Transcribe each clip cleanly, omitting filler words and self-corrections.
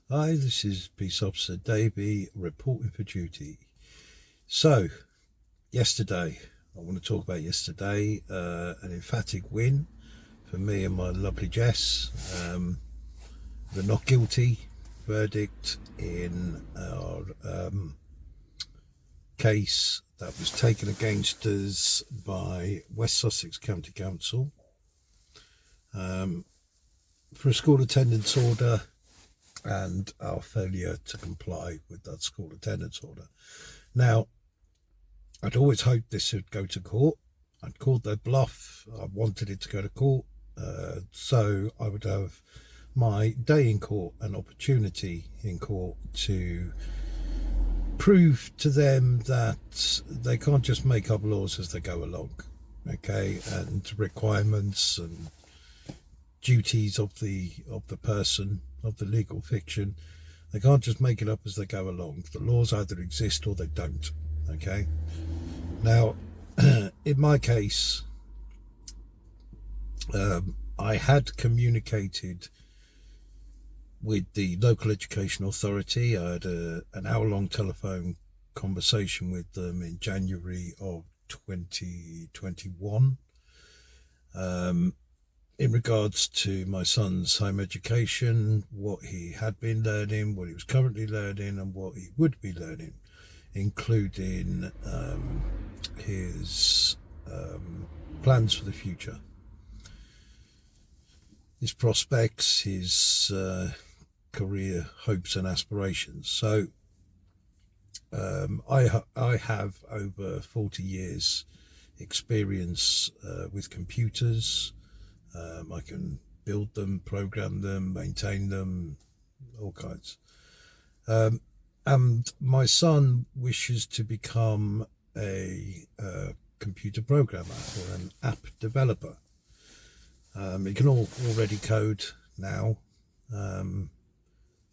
Hi, this is Police Officer Davey reporting for duty. So, yesterday, I want to talk about yesterday, an emphatic win for me and my lovely Jess. The not guilty verdict in our case that was taken against us by West Sussex County Council for a school attendance order and our failure to comply with that school attendance order. Now, I'd always hoped this would go to court. I'd called their bluff. I wanted it to go to court, so I would have my day in court, an opportunity in court to prove to them that they can't just make up laws as they go along, okay, and requirements and duties of the person, of the legal fiction. They can't just make it up as they go along. The laws either exist or they don't, okay? Now, in my case, I had communicated with the local education authority. I had an hour-long telephone conversation with them in January of 2021 in regards to my son's home education, what he had been learning, what he was currently learning, and what he would be learning, including his plans for the future, his prospects, his career hopes and aspirations. So I have over 40 years experience with computers. I can build them, program them, maintain them, all kinds. And my son wishes to become a computer programmer or an app developer. He can already code now,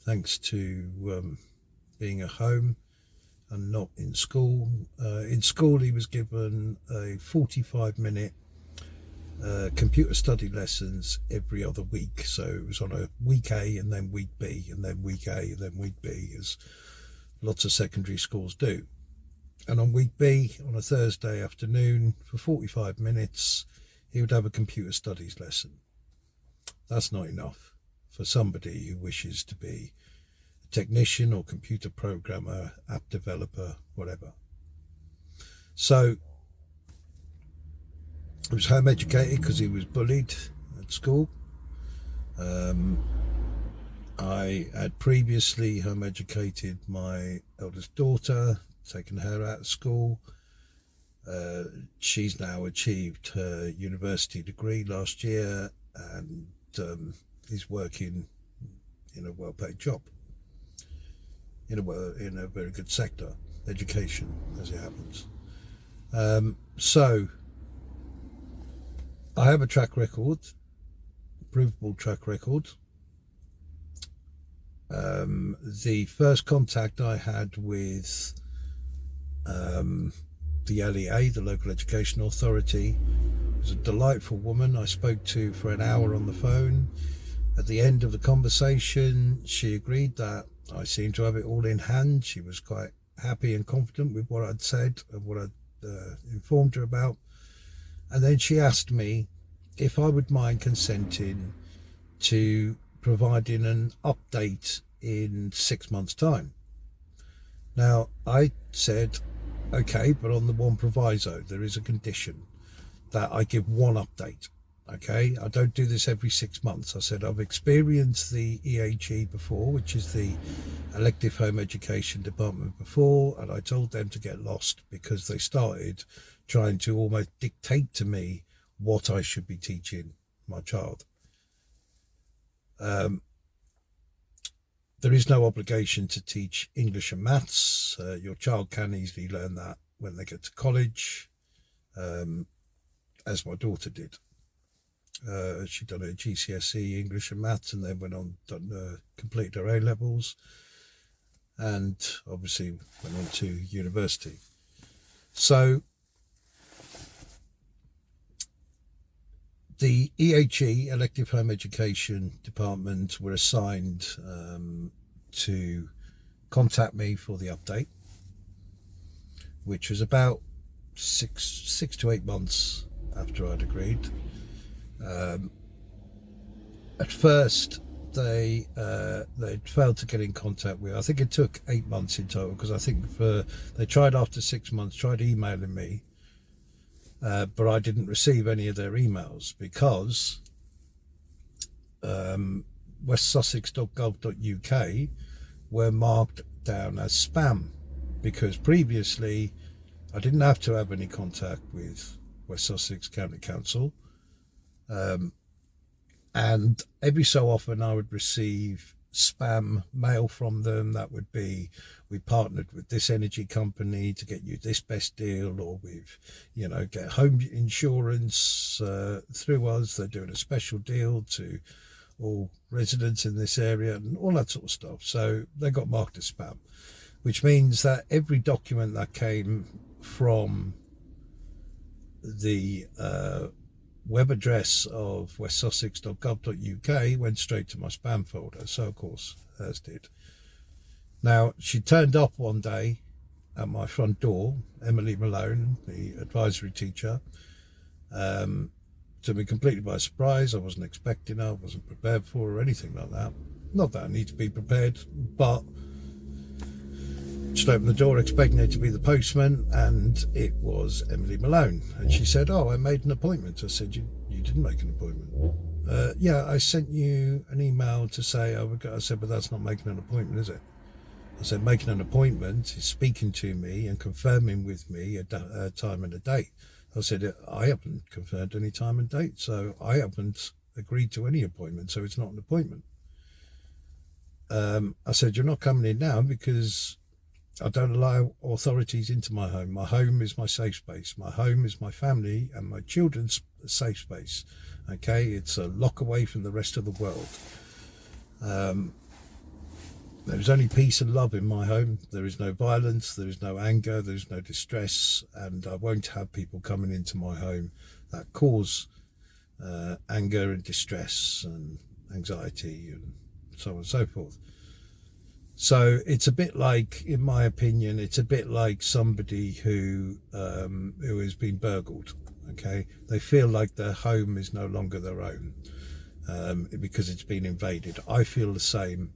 thanks to being at home and not in school. In school, he was given a 45-minute computer study lessons every other week. So it was on a week A and then week B and then week A and then week B, as lots of secondary schools do. And on week B, on a Thursday afternoon, for 45 minutes, he would have a computer studies lesson. That's not enough for somebody who wishes to be a technician or computer programmer, app developer, whatever. So he was home educated because he was bullied at school. I had previously home educated my eldest daughter, taken her out of school. She's now achieved her university degree last year and is working in a well-paid job in a very good sector, education, as it happens. So I have a track record, provable track record. The first contact I had with the LEA, the local education authority, was a delightful woman I spoke to for an hour on the phone. At the end of the conversation, she agreed that I seemed to have it all in hand. She was quite happy and confident with what I'd said and what I'd informed her about. And then she asked me if I would mind consenting to providing an update in 6 months' time. Now, I said, okay, but on the one proviso, there is a condition that I give one update. Okay, I don't do this every 6 months. I said I've experienced the EHE before, which is the elective home education department before, and I told them to get lost because they started trying to almost dictate to me what I should be teaching my child. There is no obligation to teach English and maths. Your child can easily learn that when they get to college, as my daughter did. She'd done her GCSE English and maths and then went on, completed her A-levels and obviously went on to university. So the EHE, Elective Home Education Department, were assigned to contact me for the update, which was about six to 8 months after I'd agreed. At first, they'd failed to get in contact with. I think it took 8 months in total, because I think they tried after 6 months, tried emailing me, but I didn't receive any of their emails because westsussex.gov.uk were marked down as spam, because previously I didn't have to have any contact with West Sussex County Council, and every so often I would receive spam mail from them that would be, we partnered with this energy company to get you this best deal, or we've, get home insurance through us, they're doing a special deal to all residents in this area, and all that sort of stuff. So they got marked as spam, which means that every document that came from the web address of westsussex.gov.uk went straight to my spam folder. So of course hers did. Now, she turned up one day at my front door, Emily Malone, the advisory teacher, took me completely by surprise. I wasn't expecting her, I wasn't prepared for her or anything like that. Not that I need to be prepared, but just opened the door expecting it to be the postman, and it was Emily Malone. And she said, "Oh, I made an appointment." I said, you didn't make an appointment. Yeah, I sent you an email to say I would go. I said, "But that's not making an appointment, is it?" I said, "Making an appointment is speaking to me and confirming with me a time and a date." I said, "I haven't confirmed any time and date, so I haven't agreed to any appointment, so it's not an appointment." I said, "You're not coming in now because I don't allow authorities into my home. My home is my safe space. My home is my family and my children's safe space. Okay, it's a lock away from the rest of the world. There is only peace and love in my home. There is no violence, there is no anger, there is no distress, and I won't have people coming into my home that cause anger and distress and anxiety and so on and so forth." So it's a bit like, in my opinion, it's a bit like somebody who has been burgled. Okay, they feel like their home is no longer their own because it's been invaded. I feel the same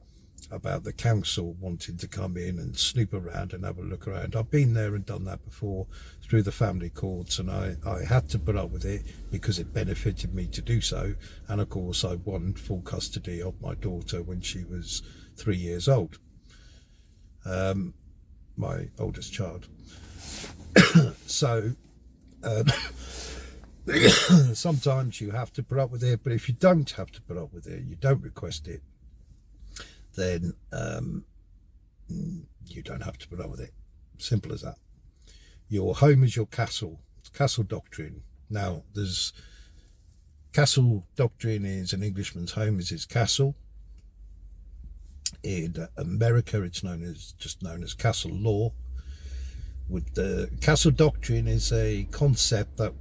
about the council wanting to come in and snoop around and have a look around. I've been there and done that before through the family courts, and I had to put up with it because it benefited me to do so. And of course I won full custody of my daughter when she was 3 years old, my oldest child. So sometimes you have to put up with it, but if you don't have to put up with it, you don't request it, then you don't have to put up with it. Simple as that. Your home is your castle. It's castle doctrine. Now, there's castle doctrine is an Englishman's home is his castle. In America, it's just known as castle law. With the castle doctrine is a concept that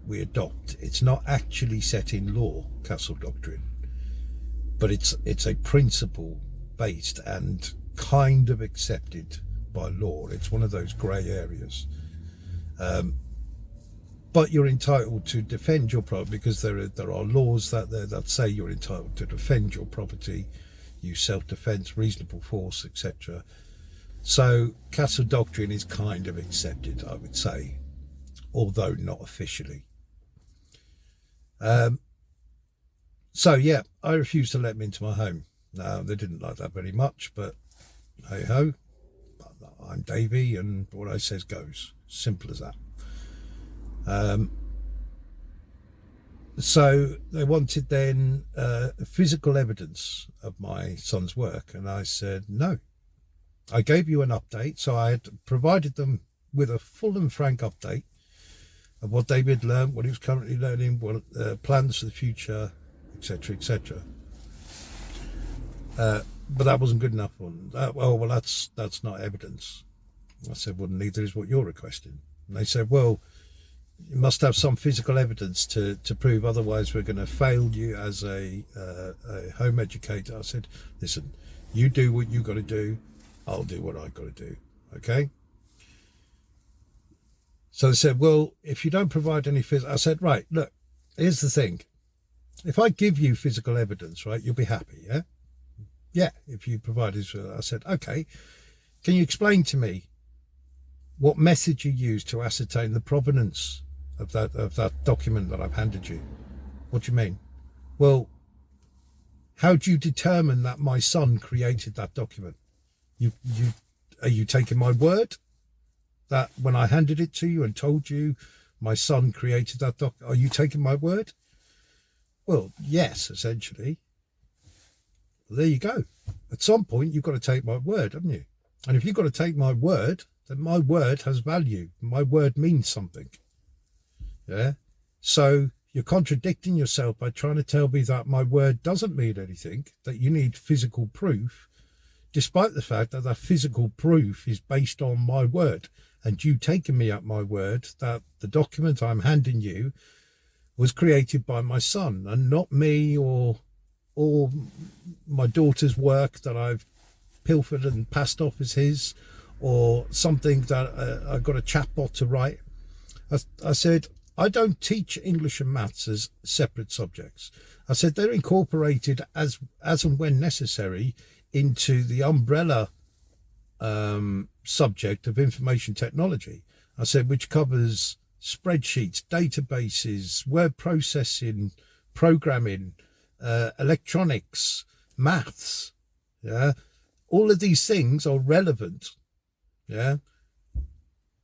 we adopt. It's not actually set in law, castle doctrine, but it's a principle based and kind of accepted by law. It's one of those grey areas, but you're entitled to defend your property, because there are laws that say you're entitled to defend your property, use self-defense, reasonable force, etc. So castle doctrine is kind of accepted, I would say, although not officially. So yeah, I refused to let them into my home. Now, they didn't like that very much, but hey ho, I'm Davey, and what I says goes. Simple as that. So they wanted then physical evidence of my son's work, and I said no. I gave you an update, so I had provided them with a full and frank update of what David learned, what he was currently learning, what plans for the future, etc., etc. But that wasn't good enough on that. Well, that's not evidence. I said, well, neither is what you're requesting. And they said, well, you must have some physical evidence to prove, otherwise we're going to fail you as a home educator. I said, listen, You do what you got to do. I'll do what I got to do. Okay. So they said, well, if you don't provide any physical, I said, right, look, here's the thing. If I give you physical evidence, right, you'll be happy, yeah? Yeah, if you provide this. I said, okay, can you explain to me what method you use to ascertain the provenance of that document that I've handed you? What do you mean? Well, how do you determine that my son created that document? Are you taking my word that when I handed it to you and told you my son created that are you taking my word? Well, yes, essentially. Well, there you go. At some point, you've got to take my word, haven't you? And if you've got to take my word, then my word has value. My word means something. Yeah. So you're contradicting yourself by trying to tell me that my word doesn't mean anything, that you need physical proof, despite the fact that that physical proof is based on my word. And you taking me at my word that the document I'm handing you was created by my son and not me or my daughter's work that I've pilfered and passed off as his, or something that I got a chatbot to write. I said, I don't teach English and maths as separate subjects. I said they're incorporated as and when necessary into the umbrella subject of information technology. I said, which covers spreadsheets, databases, word processing, programming, electronics, maths. Yeah, all of these things are relevant. Yeah,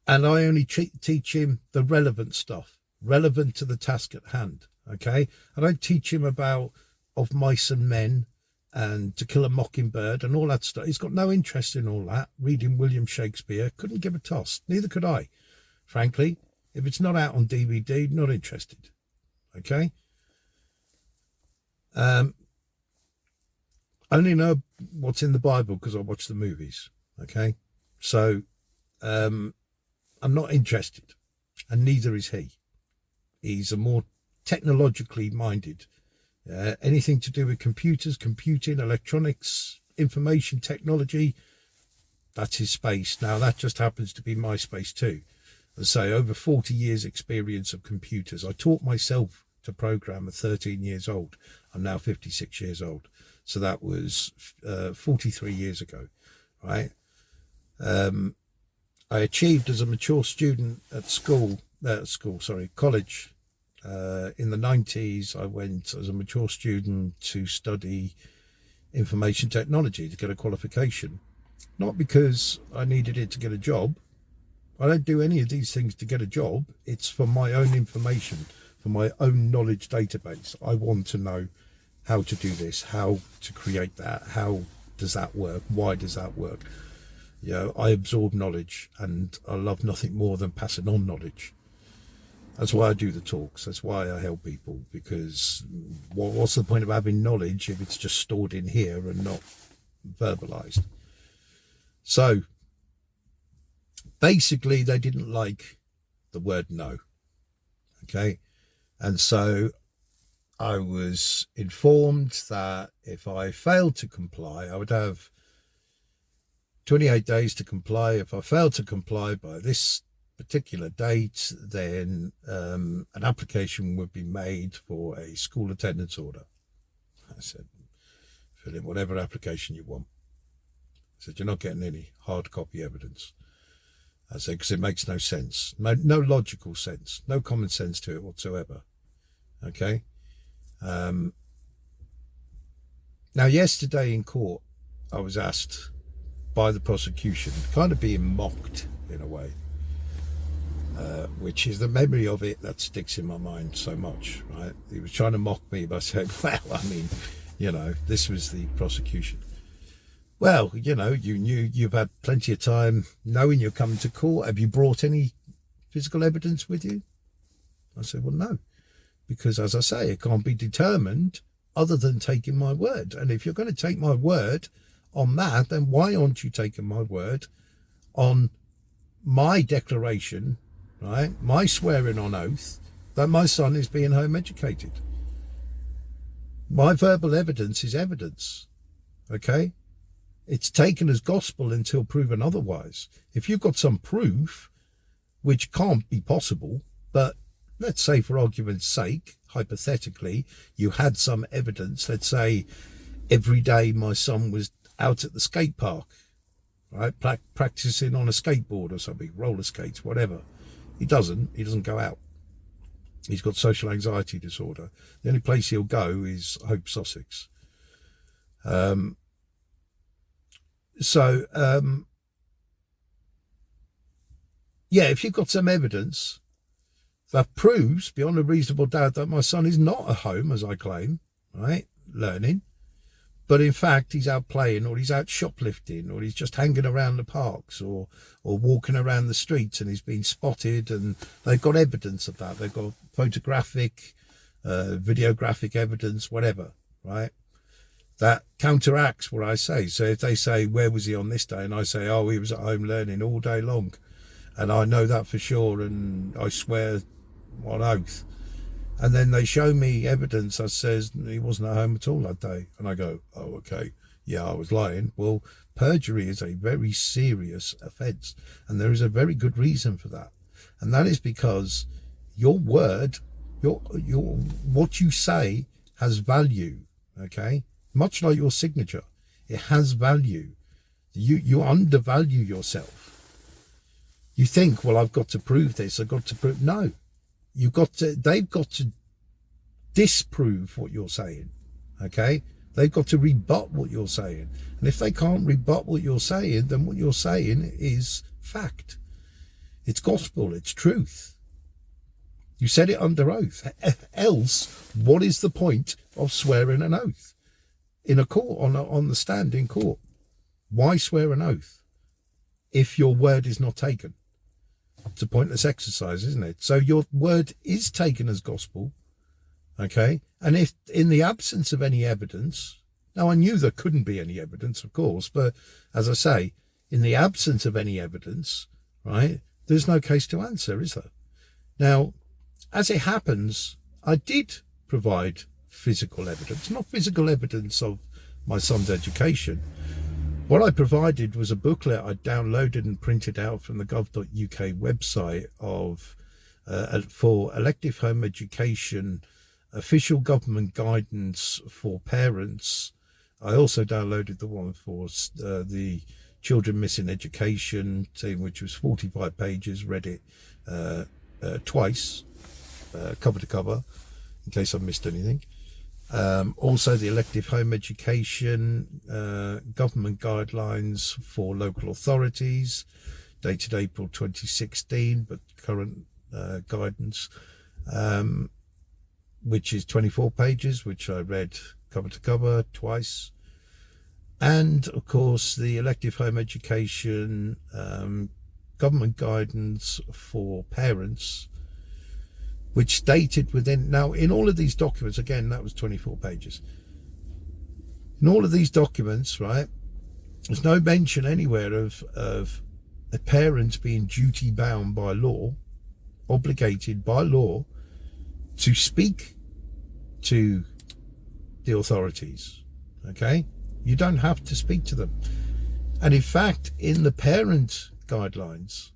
and I only teach him the relevant stuff, relevant to the task at hand. Okay, I don't teach him about Of Mice and Men and To Kill a Mockingbird and all that stuff. He's got no interest in all that. Reading William Shakespeare, couldn't give a toss. Neither could I, frankly. If it's not out on DVD, not interested. Okay. Only know what's in the Bible because I watch the movies. Okay. So I'm not interested, and neither is he. He's a more technologically minded. Anything to do with computers, computing, electronics, information technology, that's his space. Now, that just happens to be my space too. As I say, over 40 years experience of computers. I taught myself to program at 13 years old. I'm now 56 years old. So that was 43 years ago, right? I achieved as a mature student at college. In the 90s, I went as a mature student to study information technology to get a qualification. Not because I needed it to get a job. I don't do any of these things to get a job. It's for my own information, for my own knowledge database. I want to know how to do this, how to create that, how does that work, why does that work? You know, I absorb knowledge and I love nothing more than passing on knowledge. That's why I do the talks. That's why I help people, because what's the point of having knowledge if it's just stored in here and not verbalized? So basically they didn't like the word no. Okay. And so I was informed that if I failed to comply, I would have 28 days to comply. If I failed to comply by this particular date, then an application would be made for a school attendance order. I said, fill in whatever application you want. I said, you're not getting any hard copy evidence. I said, because it makes no sense, no logical sense, no common sense to it whatsoever. Okay. Now, yesterday in court, I was asked by the prosecution, kind of being mocked in a way, which is the memory of it that sticks in my mind so much, right? He was trying to mock me by saying, well, I mean, you know, this was the prosecution. Well, you know, you've had plenty of time knowing you're coming to court. Have you brought any physical evidence with you? I said, well, no, because as I say, it can't be determined other than taking my word. And if you're going to take my word on that, then why aren't you taking my word on my declaration, right? My swearing on oath that my son is being home educated. My verbal evidence is evidence. Okay. It's taken as gospel until proven otherwise. If you've got some proof, which can't be possible, but let's say for argument's sake, hypothetically, you had some evidence. Let's say every day my son was out at the skate park, right, practicing on a skateboard or something, roller skates, whatever. He doesn't go out. He's got social anxiety disorder. The only place he'll go is Hope, Sussex. Yeah, if you've got some evidence that proves beyond a reasonable doubt that my son is not at home, as I claim, right, learning, but in fact he's out playing, or he's out shoplifting, or he's just hanging around the parks, or walking around the streets, and he's been spotted, and they've got evidence of that. They've got photographic, videographic evidence, whatever, right? That counteracts what I say. So if they say, where was he on this day? And I say, oh, he was at home learning all day long. And I know that for sure, and I swear on oath. And then they show me evidence that says he wasn't at home at all that day. And I go, oh, okay, yeah, I was lying. Well, perjury is a very serious offence, and there is a very good reason for that. And that is because your word, your what you say has value, okay? Much like your signature, it has value. You undervalue yourself. You think, well, I've got to prove this. I've got to prove. No, they've got to disprove what you're saying. Okay. They've got to rebut what you're saying. And if they can't rebut what you're saying, then what you're saying is fact. It's gospel. It's truth. You said it under oath. Else, what is the point of swearing an oath in a court, on the stand in court? Why swear an oath if your word is not taken? It's a pointless exercise, isn't it? So your word is taken as gospel, okay? And if in the absence of any evidence, now I knew there couldn't be any evidence, of course, but as I say, in the absence of any evidence, right, there's no case to answer, is there? Now, as it happens, I did provide physical evidence, not physical evidence of my son's education. What I provided was a booklet I downloaded and printed out from the gov.uk website of for elective home education, official government guidance for parents. I also downloaded the one for the children missing education team, which was 45 pages, read it twice, cover to cover, in case I missed anything. Also the elective home education government guidelines for local authorities, dated April 2016, but current guidance, which is 24 pages, which I read cover to cover twice. And of course the elective home education government guidance for parents, which stated within, now in all of these documents, again, that was 24 pages. In all of these documents, right, there's no mention anywhere of a parent being duty bound by law, obligated by law to speak to the authorities, okay? You don't have to speak to them. And in fact, in the parent guidelines,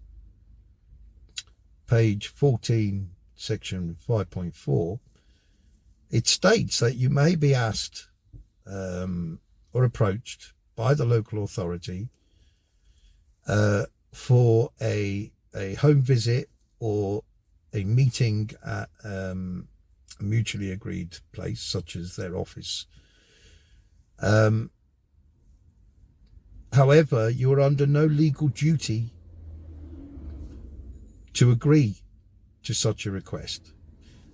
page 14, section 5.4, it states that you may be asked or approached by the local authority for a home visit or a meeting at a mutually agreed place, such as their office. However, you are under no legal duty to agree to such a request,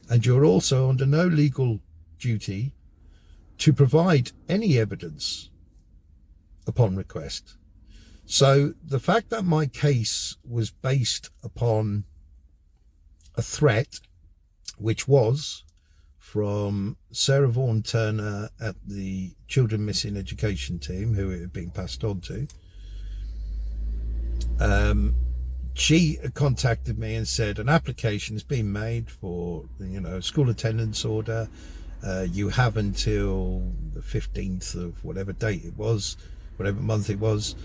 and you're also under no legal duty to provide any evidence upon request. So the fact that my case was based upon a threat, which was from Sarah Vaughan Turner at the Children Missing Education team, who it had been passed on to, she contacted me and said an application has been made for, school attendance order. You have until the 15th of whatever date it was whatever month it was,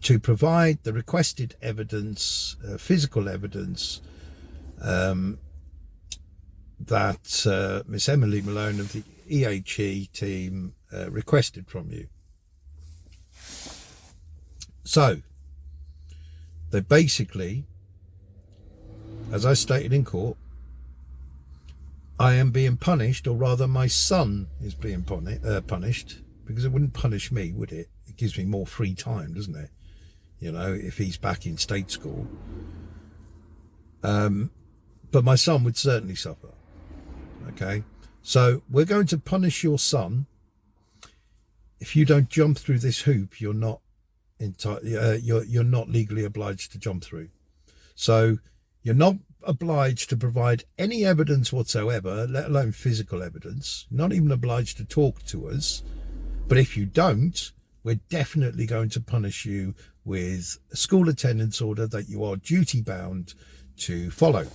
to provide the requested evidence, physical evidence, that Miss Emily Malone of the EHE team requested from you. So they basically, as I stated in court, I am being punished, or rather my son is being punished, because it wouldn't punish me, would it? It gives me more free time, doesn't it? You know, if he's back in state school. But my son would certainly suffer. Okay, so we're going to punish your son. If you don't jump through this hoop, you're not you're not legally obliged to jump through. So you're not obliged to provide any evidence whatsoever, let alone physical evidence. Not even obliged to talk to us. But if you don't, we're definitely going to punish you with a school attendance order that you are duty bound to follow.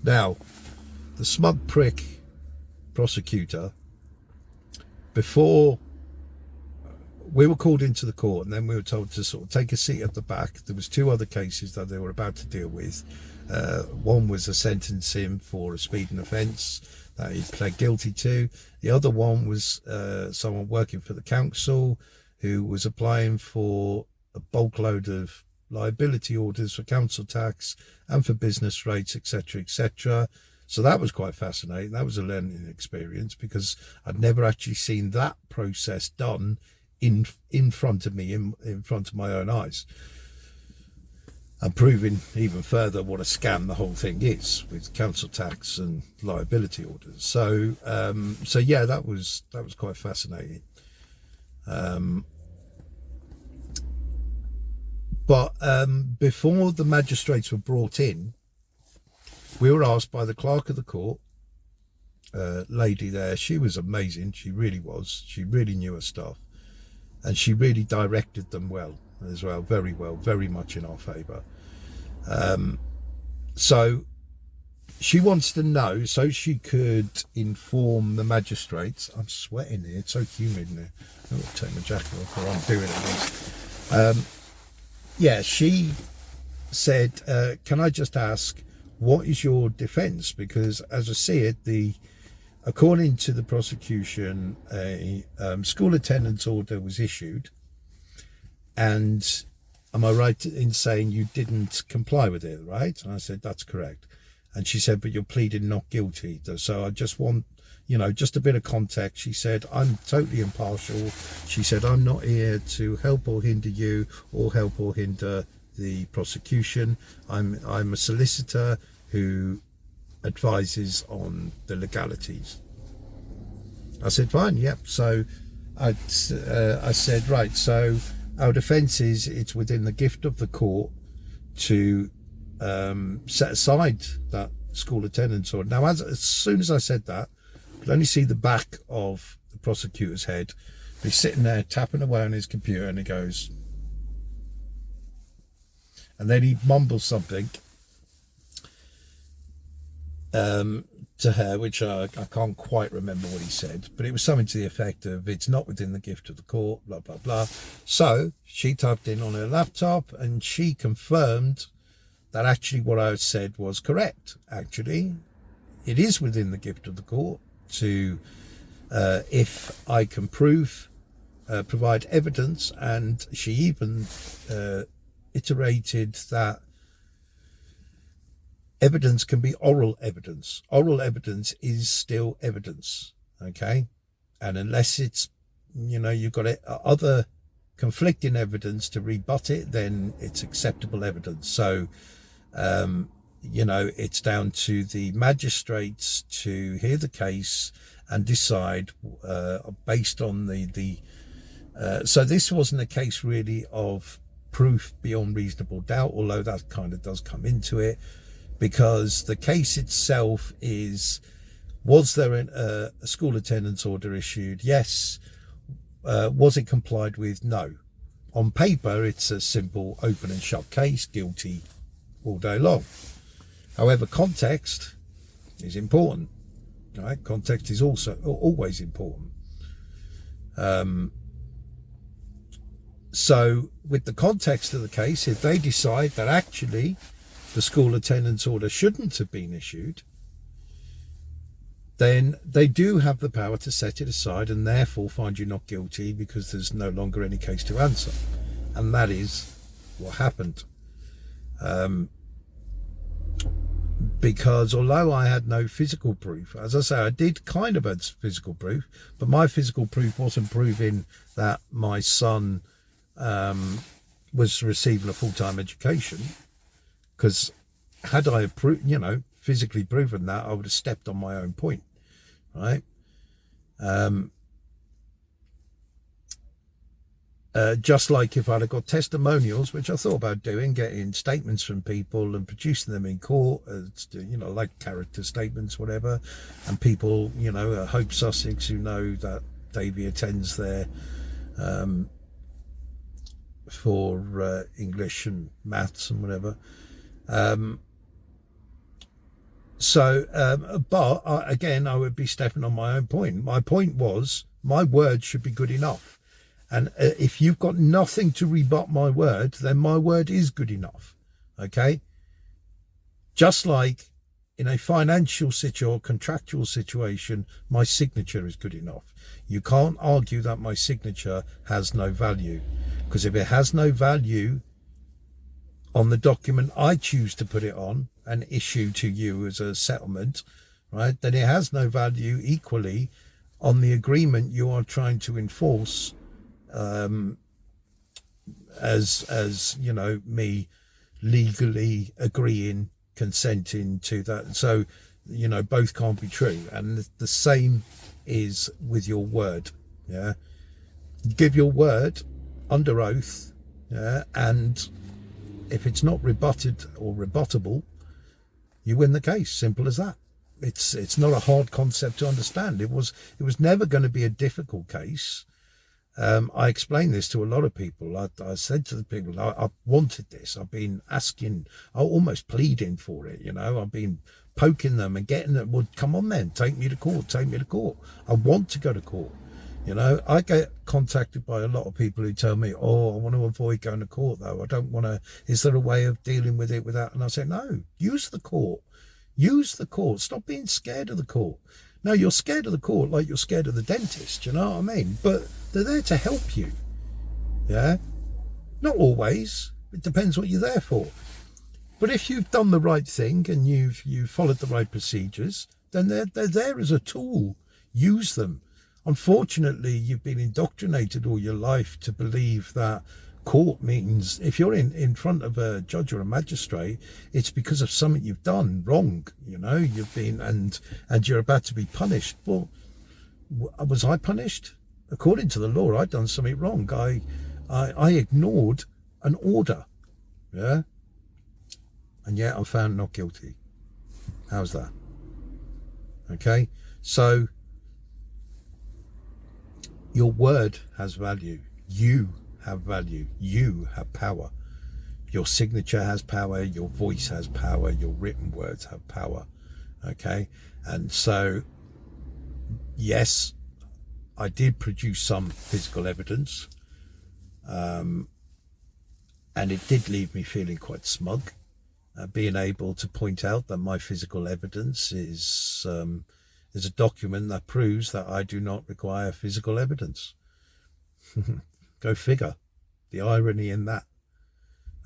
Now, the smug prick prosecutor, before we were called into the court, and then we were told to sort of take a seat at the back. There was 2 other cases that they were about to deal with. One was a sentencing for a speeding offence that he pled guilty to. The other one was someone working for the council who was applying for a bulk load of liability orders for council tax and for business rates, etc., etc. So that was quite fascinating. That was a learning experience, because I'd never actually seen that process done in front of me, in front of my own eyes, and proving even further what a scam the whole thing is with council tax and liability orders. So so yeah, that was quite fascinating. But before the magistrates were brought in, we were asked by the clerk of the court, lady there. She was amazing. She really was. She really knew her stuff, and she really directed them well as well, very much in our favour. So she wants to know, so she could inform the magistrates. I'm sweating here, it's so humid in here. I'm going to take my jacket off, or I'm doing at least. Yeah, she said, can I just ask, what is your defence? Because as I see it, according to the prosecution, a school attendance order was issued, and am I right in saying you didn't comply with it, right? And I said, that's correct. And she said, but you're pleading not guilty. So I just want, just a bit of context. She said, I'm totally impartial. She said, I'm not here to help or hinder you, or help or hinder the prosecution. I'm a solicitor who advises on the legalities. I said, fine, yep. So I said, right, so our defence is it's within the gift of the court to set aside that school attendance order. Now, as soon as I said that, I could only see the back of the prosecutor's head. He's sitting there tapping away on his computer, and he goes, and then he mumbles something to her, which I can't quite remember what he said, but it was something to the effect of, it's not within the gift of the court, blah, blah, blah. So she typed in on her laptop, and she confirmed that actually what I said was correct. Actually, it is within the gift of the court to, if I can provide evidence, and she even iterated that evidence can be oral evidence. Oral evidence is still evidence, okay? And unless it's, you've got other conflicting evidence to rebut it, then it's acceptable evidence. So, it's down to the magistrates to hear the case and decide based on so this wasn't a case really of proof beyond reasonable doubt, although that kind of does come into it, because the case itself is, was there a school attendance order issued? Yes. Was it complied with? No. On paper, it's a simple open and shut case, guilty all day long. However, context is important. Right? Context is also always important. So with the context of the case, if they decide that actually the school attendance order shouldn't have been issued, then they do have the power to set it aside and therefore find you not guilty because there's no longer any case to answer. And that is what happened. Because although I had no physical proof, as I say, I did kind of have physical proof, but my physical proof wasn't proving that my son was receiving a full-time education, because had I physically proven that, I would have stepped on my own point, right? Just like if I'd have got testimonials, which I thought about doing, getting statements from people and producing them in court, like character statements, whatever, and people, Hope Sussex, who know that Davey attends there for English and maths and whatever. But again, I would be stepping on my own point. My point was, my word should be good enough. And if you've got nothing to rebut my word, then my word is good enough. Okay? Just like in a financial or contractual situation, my signature is good enough. You can't argue that my signature has no value. Because if it has no value on the document I choose to put it on and issue to you as a settlement, right, then it has no value equally on the agreement you are trying to enforce, as me legally agreeing, consenting to that. So both can't be true. And the same is with your word. You give your word under oath, and if it's not rebutted or rebuttable, you win the case. Simple as that. It's not a hard concept to understand. It was never going to be a difficult case. I explained this to a lot of people. I said to the people, I wanted this. I've been asking, almost pleading for it. I've been poking them and getting them. Well, come on then, take me to court. Take me to court. I want to go to court. I get contacted by a lot of people who tell me, oh, I want to avoid going to court though. I don't want to. Is there a way of dealing with it without? And I say, no, use the court. Use the court. Stop being scared of the court. No, you're scared of the court like you're scared of the dentist, you know what I mean? But they're there to help you, yeah? Not always. It depends what you're there for. But if you've done the right thing and you've followed the right procedures, then they're there as a tool. Use them. Unfortunately, you've been indoctrinated all your life to believe that court means, if you're in front of a judge or a magistrate, it's because of something you've done wrong. You've been and you're about to be punished. Well, was I punished? According to the law, I'd done something wrong. I ignored an order, yeah, and yet I'm found not guilty. How's that? Okay, so your word has value. You have value. You have power. Your signature has power. Your voice has power. Your written words have power. Okay, and so yes, I did produce some physical evidence, and it did leave me feeling quite smug, being able to point out that my physical evidence is a document that proves that I do not require physical evidence. Go figure. The irony in that.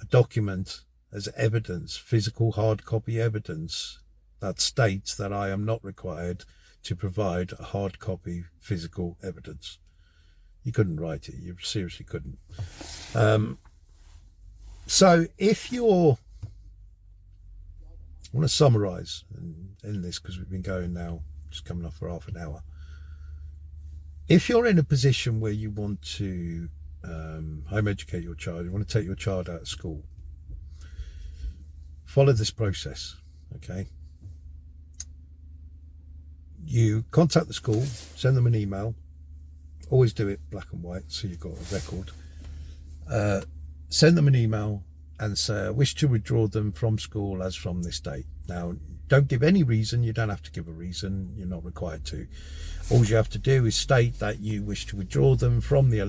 A document as evidence, physical hard copy evidence, that states that I am not required to provide a hard copy physical evidence. You couldn't write it. You seriously couldn't. So if you're... I want to summarise and end this because we've been going now, just coming off for half an hour. If you're in a position where you want to home educate your child, you want to take your child out of school, follow this process, okay? You contact the school, send them an email, always do it black and white so you've got a record. Send them an email and say, I wish to withdraw them from school as from this date. Now, don't give any reason. You don't have to give a reason. You're not required to. All you have to do is state that you wish to withdraw them from the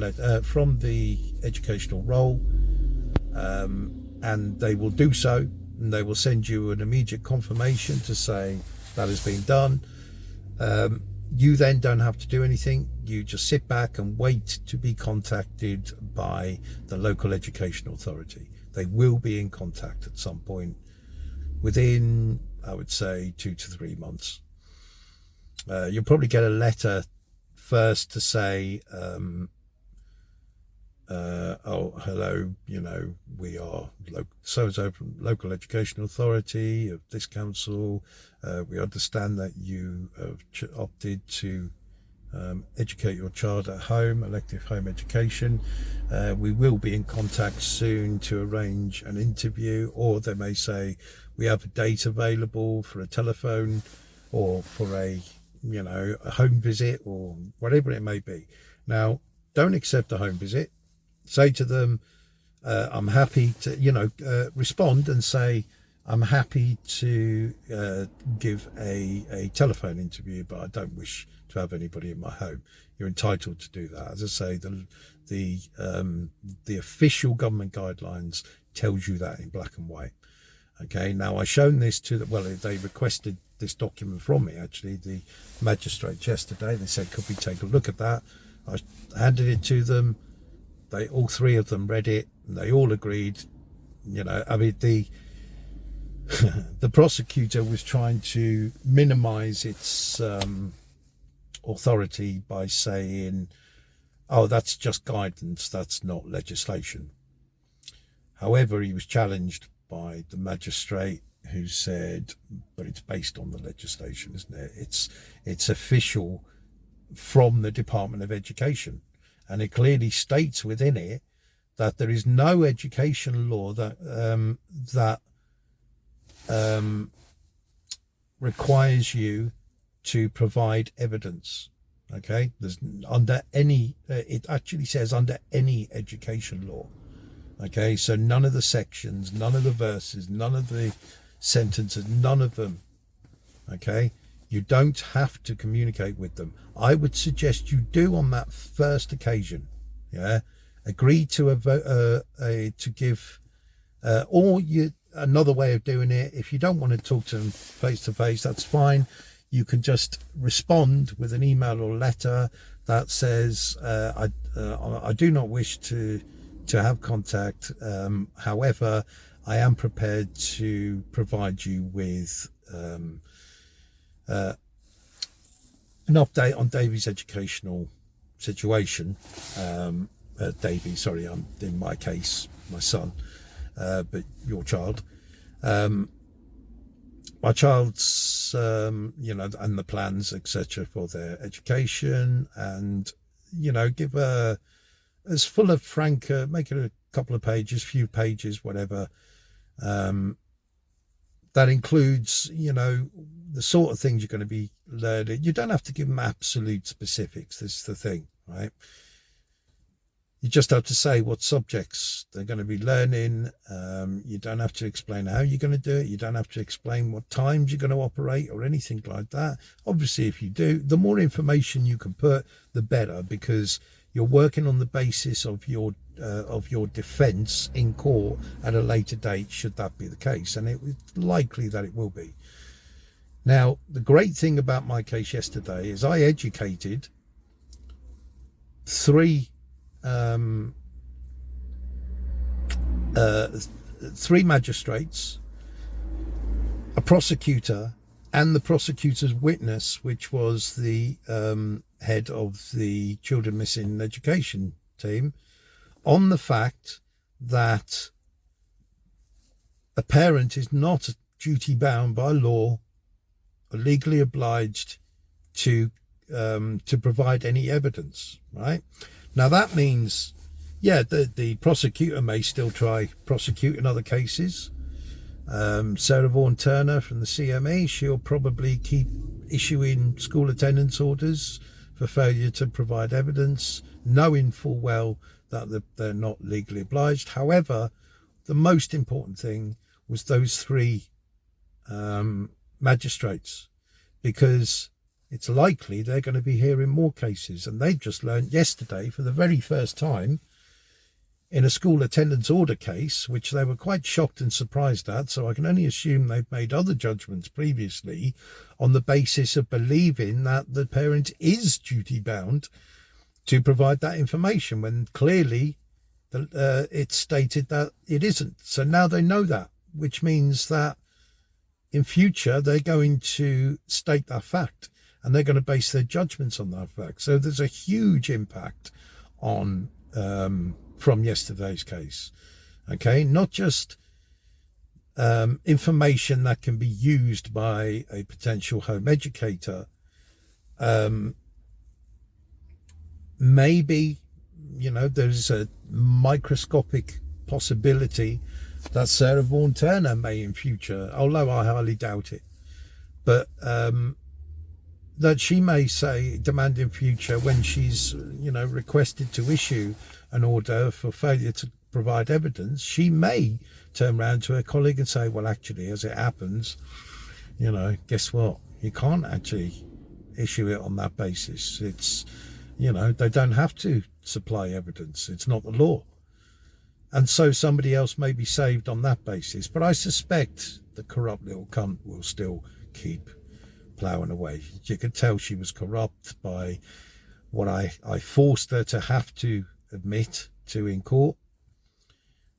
educational role, and they will do so, and they will send you an immediate confirmation to say that has been done. You then don't have to do anything. You just sit back and wait to be contacted by the local education authority. They will be in contact at some point within, I would say, 2 to 3 months. You'll probably get a letter first to say, oh, hello, we are so-and-so from local education authority of this council. We understand that you have opted to educate your child at home, elective home education. We will be in contact soon to arrange an interview, or they may say we have a date available for a telephone or for a home visit or whatever it may be. Now, don't accept a home visit. Say to them, I'm happy to, respond and say, I'm happy to give a telephone interview, but I don't wish to have anybody in my home. You're entitled to do that. As I say, the official government guidelines tells you that in black and white. Okay, now I've shown this to they requested this document from me, actually, the magistrate yesterday. They said, could we take a look at that? I handed it to them. All three of them read it, and they all agreed. The prosecutor was trying to minimize its authority by saying, oh, that's just guidance, that's not legislation. However, he was challenged by the magistrate, who said, but it's based on the legislation, isn't it? It's official from the Department of Education. And it clearly states within it that there is no education law that requires you to provide evidence. Okay, there's under any. It actually says under any education law. Okay, so none of the sections, none of the verses, none of the sentences, none of them. Okay. You don't have to communicate with them. I would suggest you do on that first occasion. Yeah, agree to give, or another way of doing it. If you don't want to talk to them face to face, that's fine. You can just respond with an email or letter that says, I do not wish to have contact. However, I am prepared to provide you with an update on Davey's educational situation. Davey, sorry, I'm in my case, my son, but your child. My child's, and the plans, etc., for their education, and, give as full of frank, make it a couple of pages, few pages, whatever. That includes, the sort of things you're going to be learning. You don't have to give them absolute specifics. This is the thing, right? You just have to say what subjects they're going to be learning. You don't have to explain how you're going to do it. You don't have to explain what times you're going to operate or anything like that. Obviously, if you do, the more information you can put, the better, because you're working on the basis of your defence in court at a later date, should that be the case, and it's likely that it will be. Now, the great thing about my case yesterday is I educated three magistrates, a prosecutor, and the prosecutor's witness, which was the head of the children missing education team, on the fact that a parent is not duty bound by law or legally obliged to provide any evidence, right? Now that means, the prosecutor may still try prosecute in other cases. Sarah Vaughan Turner from the CME, she'll probably keep issuing school attendance orders for failure to provide evidence, knowing full well that they're not legally obliged. However, the most important thing was those three magistrates, because it's likely they're going to be hearing more cases. And they've just learned yesterday for the very first time in a school attendance order case, which they were quite shocked and surprised at. So I can only assume they've made other judgments previously on the basis of believing that the parent is duty bound to provide that information, when clearly it's stated that it isn't. So now they know that, which means that in future they're going to state that fact, and they're going to base their judgments on that fact. So there's a huge impact on from yesterday's case. Okay, not just information that can be used by a potential home educator. Maybe, you know, there's a microscopic possibility that Sarah Vaughan Turner may in future, although I highly doubt it, but that she may say, demand in future, when she's, you know, requested to issue an order for failure to provide evidence, she may turn around to her colleague and say, well, actually, as it happens, you know, guess what? You can't actually issue it on that basis. It's, you know, they don't have to supply evidence. It's not the law. And so somebody else may be saved on that basis. But I suspect the corrupt little cunt will still keep ploughing away. You could tell she was corrupt by what I forced her to have to admit to in court,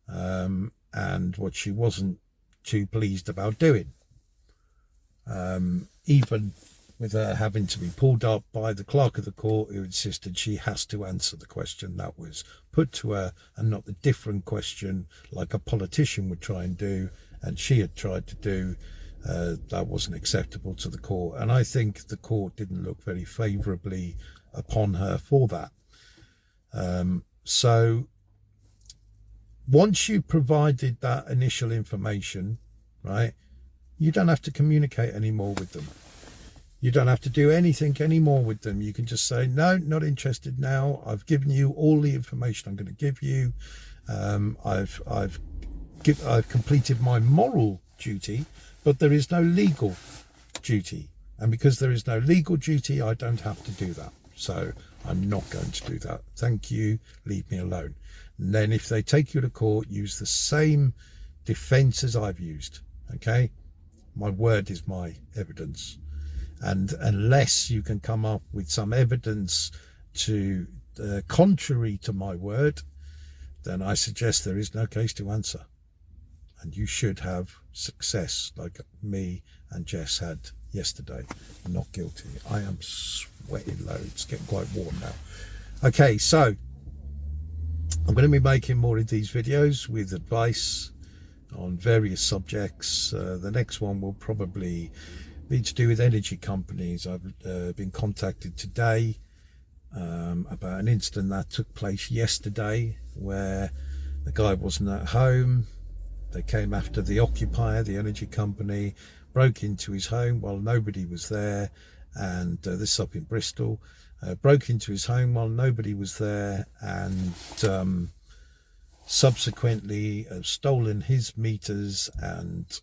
and what she wasn't too pleased about doing. Even with her having to be pulled up by the clerk of the court, who insisted she has to answer the question that was put to her, and not the different question like a politician would try and do, and she had tried to do. That wasn't acceptable to the court, and I think the court didn't look very favourably upon her for that. So once you provided that initial information, right, you don't have to communicate anymore with them. You don't have to do anything anymore with them. You can just say, no, not interested now. I've given you all the information I'm going to give you. I've completed my moral duty, but there is no legal duty. And because there is no legal duty, I don't have to do that. So I'm not going to do that. Thank you. Leave me alone. And then if they take you to court, use the same defense as I've used. Okay? My word is my evidence. And unless you can come up with some evidence to contrary to my word, then I suggest there is no case to answer. And you should have success like me and Jess had yesterday. Not guilty. I am sweating loads. It's getting quite warm now. Okay, so I'm going to be making more of these videos with advice on various subjects. The next one will probably be to do with energy companies. I've been contacted today about an incident that took place yesterday where the guy wasn't at home. They came after the occupier, the energy company, broke into his home while nobody was there, and this is up in Bristol. Broke into his home while nobody was there, and subsequently stolen his meters and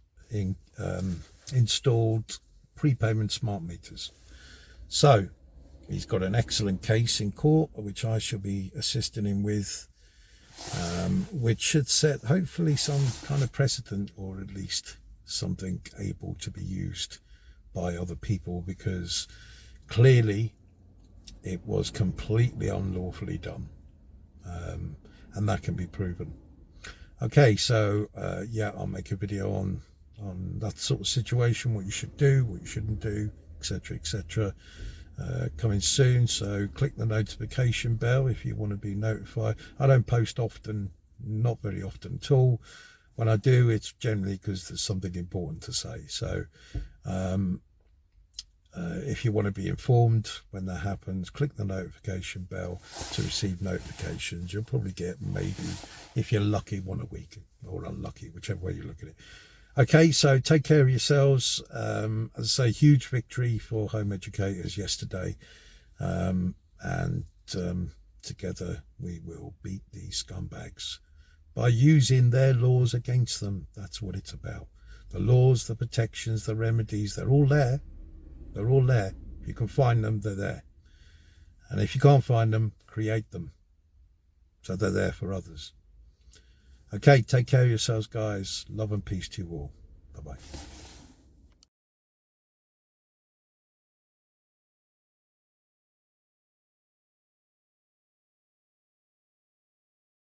installed prepayment smart meters. So he's got an excellent case in court, which I shall be assisting him with, which should set hopefully some kind of precedent, or at least something able to be used by other people, because clearly it was completely unlawfully done, and that can be proven. Okay, so yeah, I'll make a video on that sort of situation, what you should do, what you shouldn't do, etc, etc, coming soon. So click the notification bell if you want to be notified. I don't post often, not very often at all. When I do, it's generally because there's something important to say. So if you want to be informed when that happens, click the notification bell to receive notifications. You'll probably get, maybe, if you're lucky, one a week, or unlucky, whichever way you look at it. Okay, so take care of yourselves. As I say, huge victory for home educators yesterday, and together we will beat these scumbags by using their laws against them. That's what it's about. The laws, the protections, the remedies, they're all there. They're all there. If you can find them, they're there. And if you can't find them, create them. So they're there for others. Okay, take care of yourselves, guys. Love and peace to you all. Bye-bye.